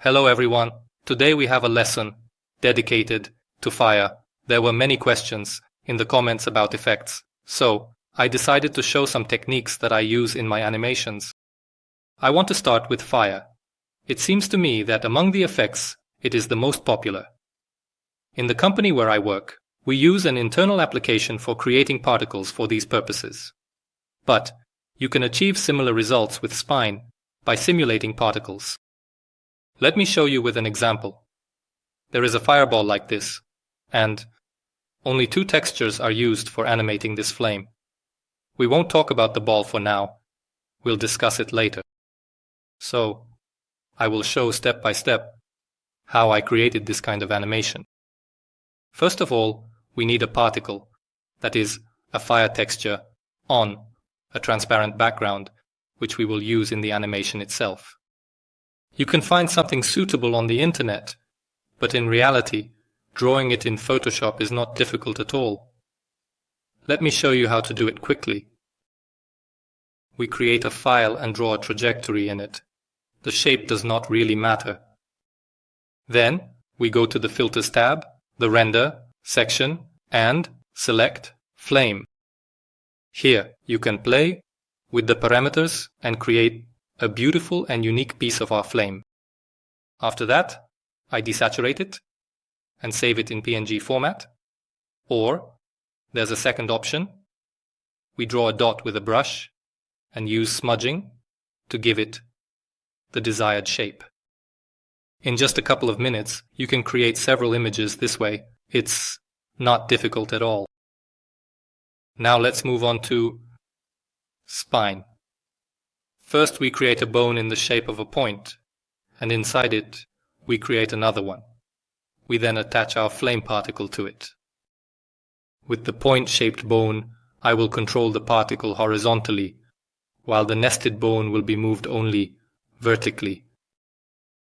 Hello everyone. Today we have a lesson dedicated to fire. There were many questions in the comments about effects, so I decided to show some techniques that I use in my animations. I want to start with fire. It seems to me that among the effects, it is the most popular. In the company where I work, we use an internal application for creating particles for these purposes. But you can achieve similar results with Spine by simulating particles. Let me show you with an example. There is a fireball like this, and only 2 textures are used for animating this flame. We won't talk about the ball for now. We'll discuss it later. So, I will show step by step how I created this kind of animation. First of all, we need a particle, that is, a fire texture, on a transparent background, which we will use in the animation itself. You can find something suitable on the internet, but in reality, drawing it in Photoshop is not difficult at all. Let me show you how to do it quickly. We create a file and draw a trajectory in it. The shape does not really matter. Then, we go to the Filters tab, the Render section, and select Flame. Here, you can play with the parameters and create a beautiful and unique piece of our flame. After that, I desaturate it and save it in PNG format. Or, there's a second option. We draw a dot with a brush and use smudging to give it the desired shape. In just a couple of minutes, you can create several images this way. It's not difficult at all. Now let's move on to Spine. First, we create a bone in the shape of a point, and inside it, we create another one. We then attach our flame particle to it. With the point-shaped bone, I will control the particle horizontally, while the nested bone will be moved only vertically.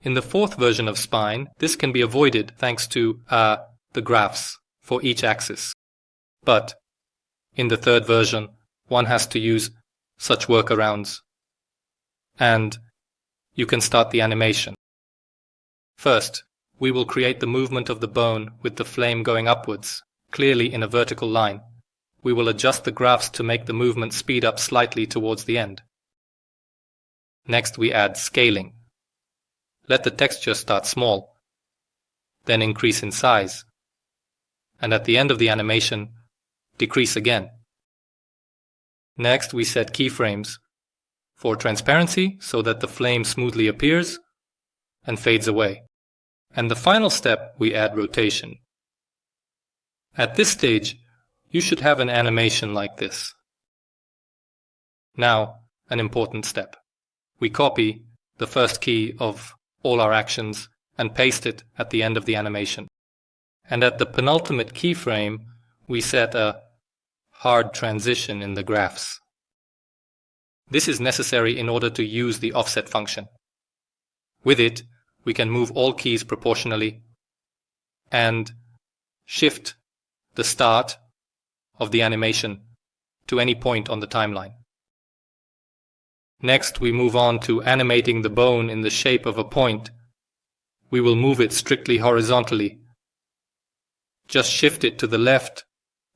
In the 4th version of Spine, this can be avoided thanks to the graphs for each axis. But in the 3rd version, one has to use such workarounds. And you can start the animation. First, we will create the movement of the bone with the flame going upwards, clearly in a vertical line. We will adjust the graphs to make the movement speed up slightly towards the end. Next, we add scaling. Let the texture start small, then increase in size, and at the end of the animation, decrease again. Next, we set keyframes for transparency so that the flame smoothly appears and fades away. And the final step, we add rotation. At this stage, you should have an animation like this. Now, an important step. We copy the first key of all our actions and paste it at the end of the animation. And at the penultimate keyframe, we set a hard transition in the graphs. This is necessary in order to use the offset function. With it, we can move all keys proportionally and shift the start of the animation to any point on the timeline. Next, we move on to animating the bone in the shape of a point. We will move it strictly horizontally. Just shift it to the left,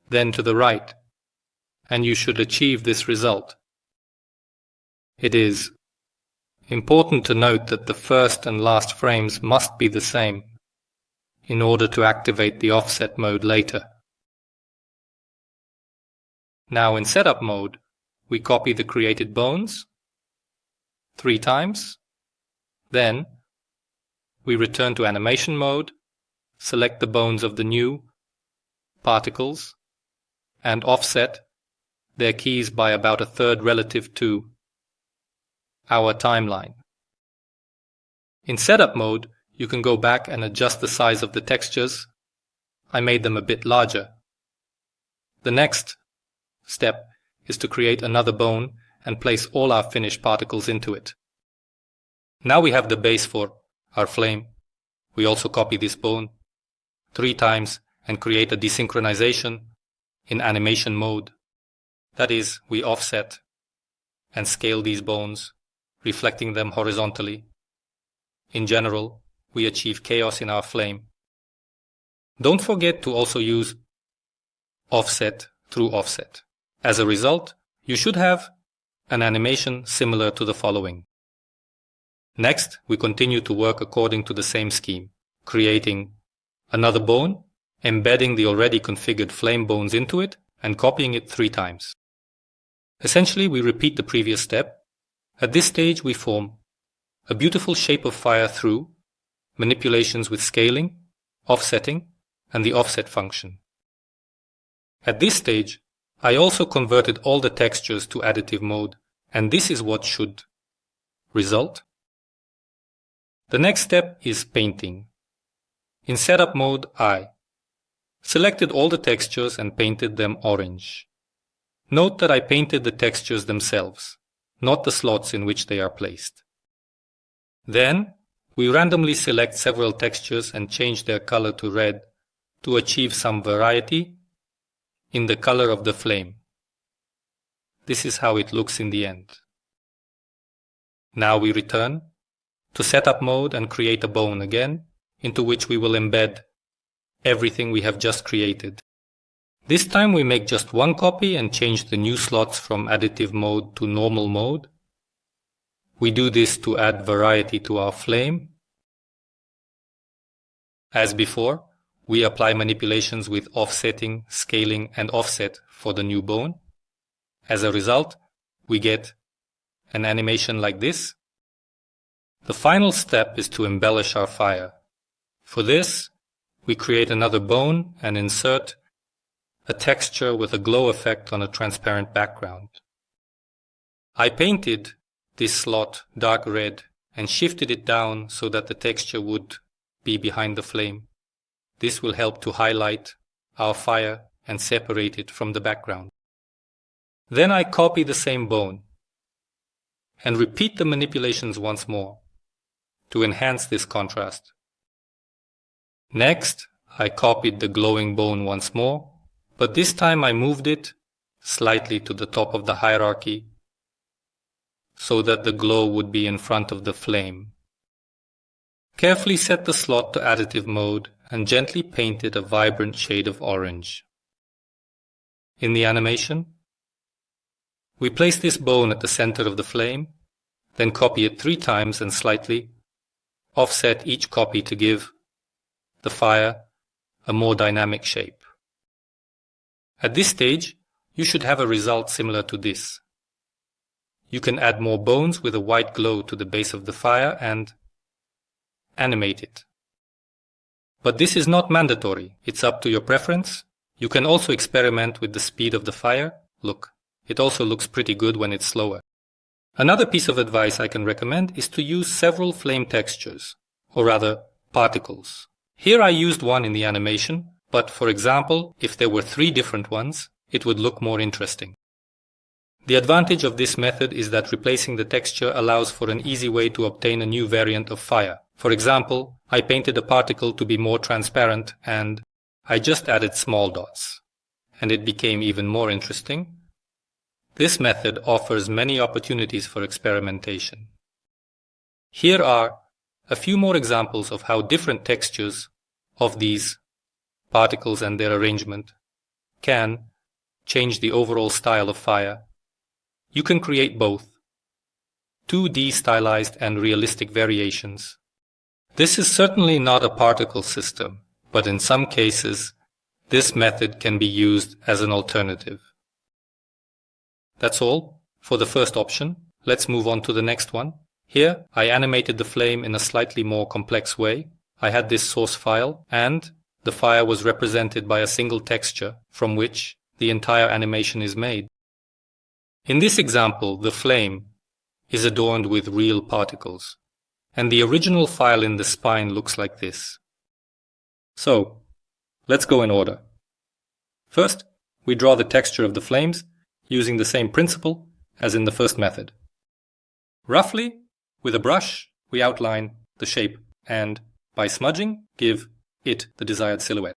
then to the right, and you should achieve this result. It is important to note that the first and last frames must be the same in order to activate the offset mode later. Now in setup mode, we copy the created bones 3 times. Then we return to animation mode, select the bones of the new particles, and offset their keys by about 1/3 relative to our timeline. In setup mode, you can go back and adjust the size of the textures. I made them a bit larger. The next step is to create another bone and place all our finished particles into it. Now we have the base for our flame. We also copy this bone 3 times and create a desynchronization in animation mode. That is, we offset and scale these bones, reflecting them horizontally. in general, we achieve chaos in our flame. Don't forget to also use offset through offset. As a result, you should have an animation similar to the following. Next, we continue to work according to the same scheme, creating another bone, embedding the already configured flame bones into it, and copying it 3 times. Essentially, we repeat the previous step. At this stage, we form a beautiful shape of fire through manipulations with scaling, offsetting, and the offset function. At this stage, I also converted all the textures to additive mode, and this is what should result. The next step is painting. In setup mode, I selected all the textures and painted them orange. Note that I painted the textures themselves, not the slots in which they are placed. Then, we randomly select several textures and change their color to red to achieve some variety in the color of the flame. This is how it looks in the end. Now we return to setup mode and create a bone again, into which we will embed everything we have just created. This time we make just one copy and change the new slots from additive mode to normal mode. We do this to add variety to our flame. As before, we apply manipulations with offsetting, scaling, and offset for the new bone. As a result, we get an animation like this. The final step is to embellish our fire. For this, we create another bone and insert a texture with a glow effect on a transparent background. I painted this slot dark red and shifted it down so that the texture would be behind the flame. This will help to highlight our fire and separate it from the background. Then I copy the same bone and repeat the manipulations once more to enhance this contrast. Next, I copied the glowing bone once more, but this time I moved it slightly to the top of the hierarchy so that the glow would be in front of the flame. Carefully set the slot to additive mode and gently paint it a vibrant shade of orange. In the animation, we place this bone at the center of the flame, then copy it 3 times and slightly offset each copy to give the fire a more dynamic shape. At this stage, you should have a result similar to this. You can add more bones with a white glow to the base of the fire and animate it. But this is not mandatory. It's up to your preference. You can also experiment with the speed of the fire. Look, it also looks pretty good when it's slower. Another piece of advice I can recommend is to use several flame textures, or rather particles. Here I used one in the animation, but for example, if there were 3 different ones, it would look more interesting. The advantage of this method is that replacing the texture allows for an easy way to obtain a new variant of fire. For example, I painted a particle to be more transparent and I just added small dots, and it became even more interesting. This method offers many opportunities for experimentation. Here are a few more examples of how different textures of these particles and their arrangement can change the overall style of fire. You can create both 2D stylized and realistic variations. This is certainly not a particle system, but in some cases, this method can be used as an alternative. That's all for the first option. Let's move on to the next one. Here, I animated the flame in a slightly more complex way. I had this source file, and the fire was represented by a single texture from which the entire animation is made. In this example, the flame is adorned with real particles, and the original file in the spine looks like this. So, let's go in order. First, we draw the texture of the flames using the same principle as in the first method. Roughly, with a brush, we outline the shape and, by smudging, give it the desired silhouette.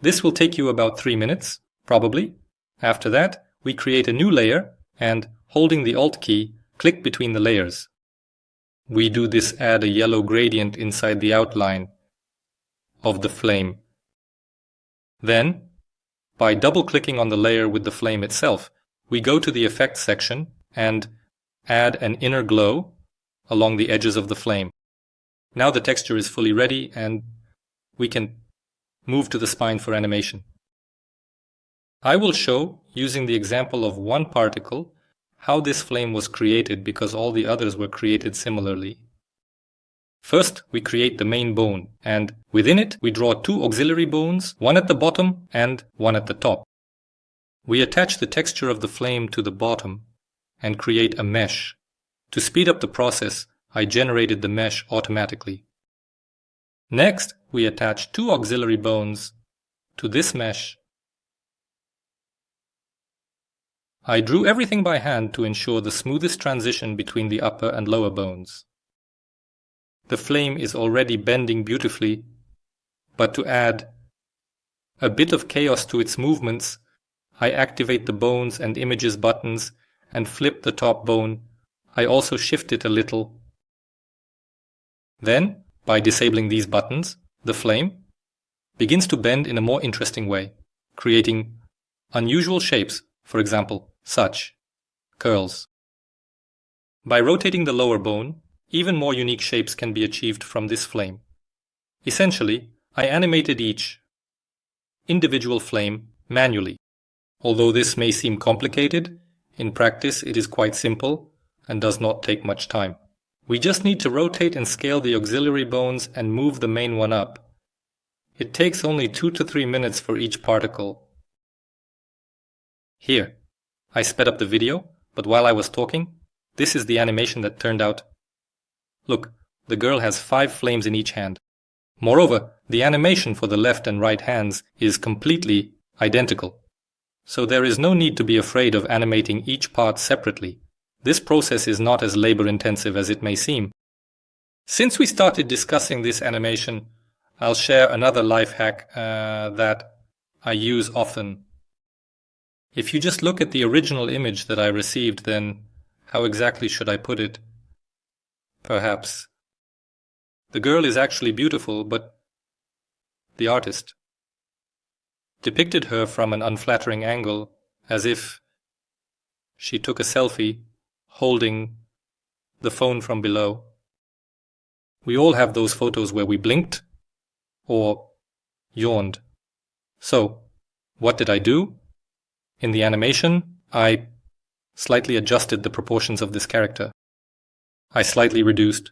This will take you about 3 minutes, probably. After that, we create a new layer and, holding the Alt key, click between the layers. we do this add a yellow gradient inside the outline of the flame. Then, by double-clicking on the layer with the flame itself, we go to the effects section and add an inner glow along the edges of the flame. Now the texture is fully ready and we can move to the spine for animation. I will show, using the example of one particle, how this flame was created because all the others were created similarly. First, we create the main bone, and within it we draw two auxiliary bones, one at the bottom and one at the top. We attach the texture of the flame to the bottom and create a mesh. To speed up the process, I generated the mesh automatically. Next, we attach two auxiliary bones to this mesh. I drew everything by hand to ensure the smoothest transition between the upper and lower bones. The flame is already bending beautifully, but to add a bit of chaos to its movements, I activate the bones and images buttons and flip the top bone. I also shift it a little. Then, by disabling these buttons, the flame begins to bend in a more interesting way, creating unusual shapes, for example, such curls. By rotating the lower bone, even more unique shapes can be achieved from this flame. Essentially, I animated each individual flame manually. Although this may seem complicated, in practice it is quite simple and does not take much time. We just need to rotate and scale the auxiliary bones and move the main one up. It takes only 2 to 3 minutes for each particle. Here, I sped up the video, but while I was talking, this is the animation that turned out. Look, the girl has 5 flames in each hand. Moreover, the animation for the left and right hands is completely identical. So there is no need to be afraid of animating each part separately. This process is not as labor-intensive as it may seem. Since we started discussing this animation, I'll share another life hack that I use often. If you just look at the original image that I received, then how exactly should I put it? Perhaps the girl is actually beautiful, but the artist depicted her from an unflattering angle, as if she took a selfie holding the phone from below. We all have those photos where we blinked or yawned. So, what did I do? In the animation, I slightly adjusted the proportions of this character. I slightly reduced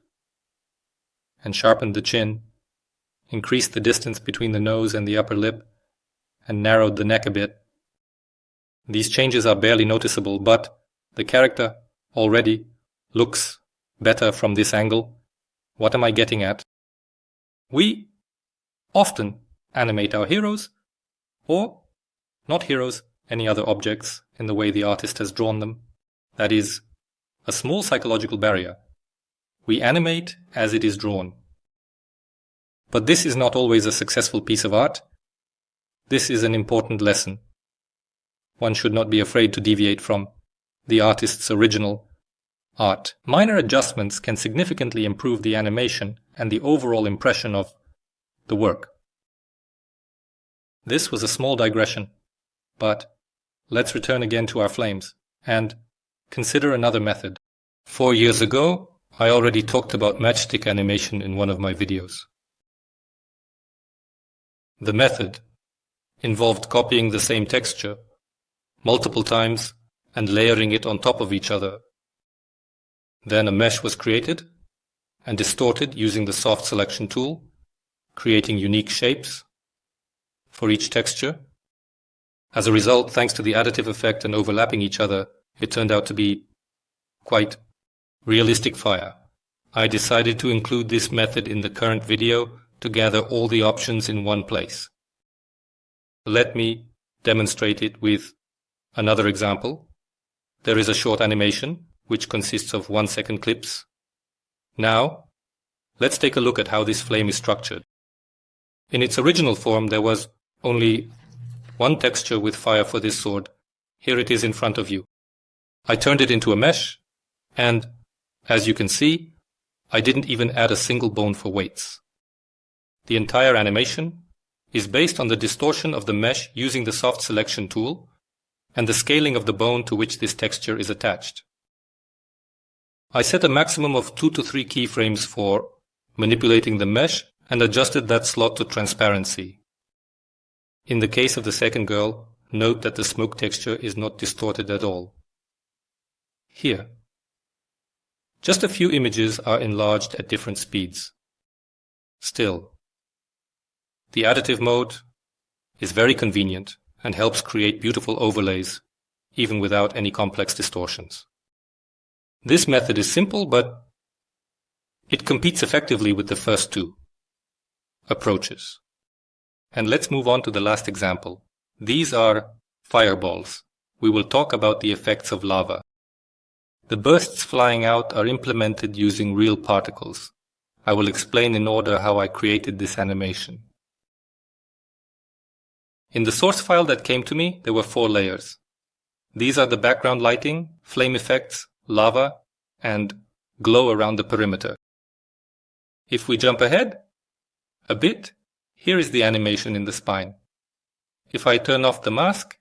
and sharpened the chin, increased the distance between the nose and the upper lip, and narrowed the neck a bit. These changes are barely noticeable, but the character already looks better from this angle. What am I getting at? We often animate our heroes, or not heroes, any other objects in the way the artist has drawn them. That is a small psychological barrier. We animate as it is drawn. But this is not always a successful piece of art. This is an important lesson. One should not be afraid to deviate from the artist's original art. Minor adjustments can significantly improve the animation and the overall impression of the work. This was a small digression, but let's return again to our flames and consider another method. 4 years ago, I already talked about matchstick animation in one of my videos. The method involved copying the same texture multiple times and layering it on top of each other. Then a mesh was created and distorted using the soft selection tool, creating unique shapes for each texture. As a result, thanks to the additive effect and overlapping each other, it turned out to be quite realistic fire. I decided to include this method in the current video to gather all the options in one place. Let me demonstrate it with another example. There is a short animation which consists of 1-second clips. Now, let's take a look at how this flame is structured. In its original form, there was only one texture with fire for this sword. Here it is in front of you. I turned it into a mesh, and as you can see, I didn't even add a single bone for weights. The entire animation is based on the distortion of the mesh using the soft selection tool and the scaling of the bone to which this texture is attached. I set a maximum of 2 to 3 keyframes for manipulating the mesh and adjusted that slot to transparency. In the case of the second girl, note that the smoke texture is not distorted at all. Here, just a few images are enlarged at different speeds. Still, the additive mode is very convenient and helps create beautiful overlays, even without any complex distortions. This method is simple, but it competes effectively with the first two approaches. And let's move on to the last example. These are fireballs. We will talk about the effects of lava. The bursts flying out are implemented using real particles. I will explain in order how I created this animation. In the source file that came to me, there were 4 layers. These are the background lighting, flame effects, lava, and glow around the perimeter. If we jump ahead a bit, here is the animation in the spine. If I turn off the mask,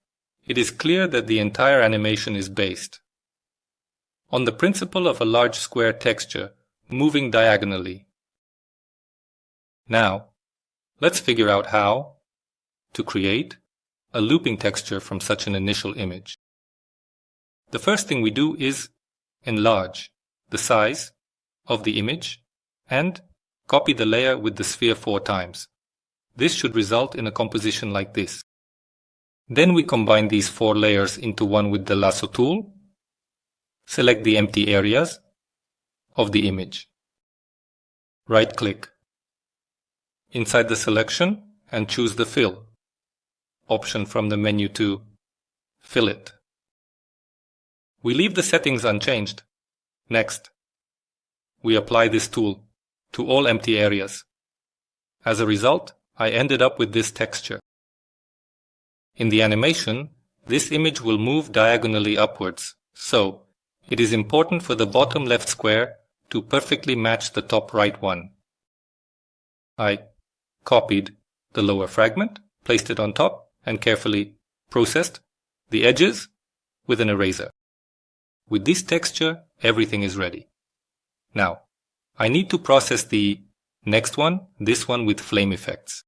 it is clear that the entire animation is based on the principle of a large square texture moving diagonally. Now, let's figure out how to create a looping texture from such an initial image. The first thing we do is enlarge the size of the image and copy the layer with the sphere 4 times. This should result in a composition like this. Then we combine these 4 layers into one with the lasso tool. Select the empty areas of the image. Right-click inside the selection and choose the Fill option from the menu to fill it. We leave the settings unchanged. Next, we apply this tool to all empty areas. As a result, I ended up with this texture. In the animation, this image will move diagonally upwards, so it is important for the bottom left square to perfectly match the top right one. I copied the lower fragment, placed it on top, and carefully processed the edges with an eraser. With this texture, everything is ready. Now, I need to process the next one, this one with flame effects.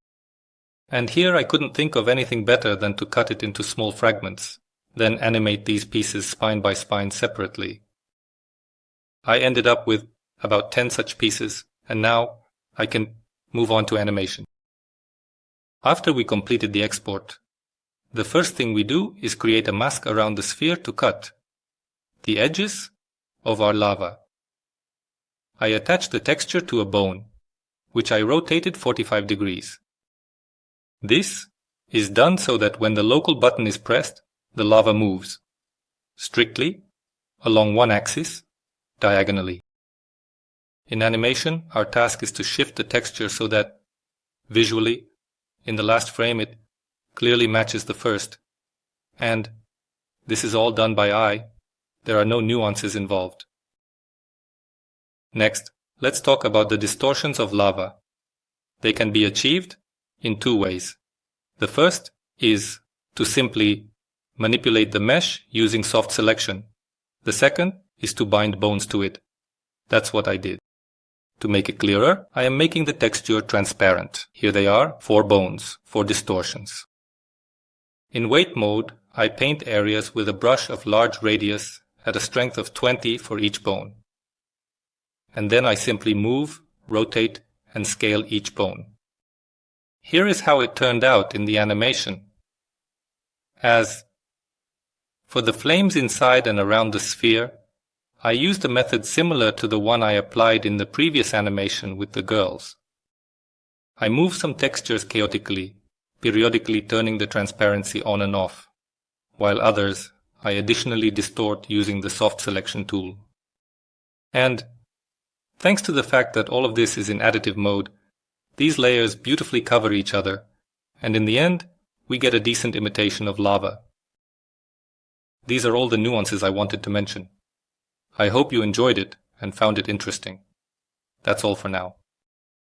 And here I couldn't think of anything better than to cut it into small fragments, then animate these pieces spine by spine separately. I ended up with about 10 such pieces, and now I can move on to animation. After we completed the export, the first thing we do is create a mask around the sphere to cut the edges of our lava. I attached the texture to a bone, which I rotated 45 degrees. This is done so that when the local button is pressed, the lava moves strictly along one axis, diagonally. In animation, our task is to shift the texture so that, visually, in the last frame it clearly matches the first. And this is all done by eye. There are no nuances involved. Next, let's talk about the distortions of lava. They can be achieved in 2 ways. The first is to simply manipulate the mesh using soft selection. The second is to bind bones to it. That's what I did. To make it clearer, I am making the texture transparent. Here they are, 4 bones, 4 distortions. In weight mode, I paint areas with a brush of large radius at a strength of 20 for each bone. And then I simply move, rotate, and scale each bone. Here is how it turned out in the animation. As for the flames inside and around the sphere, I used a method similar to the one I applied in the previous animation with the girls. I move some textures chaotically, periodically turning the transparency on and off, while others I additionally distort using the soft selection tool. And thanks to the fact that all of this is in additive mode, these layers beautifully cover each other, and in the end, we get a decent imitation of lava. These are all the nuances I wanted to mention. I hope you enjoyed it and found it interesting. That's all for now.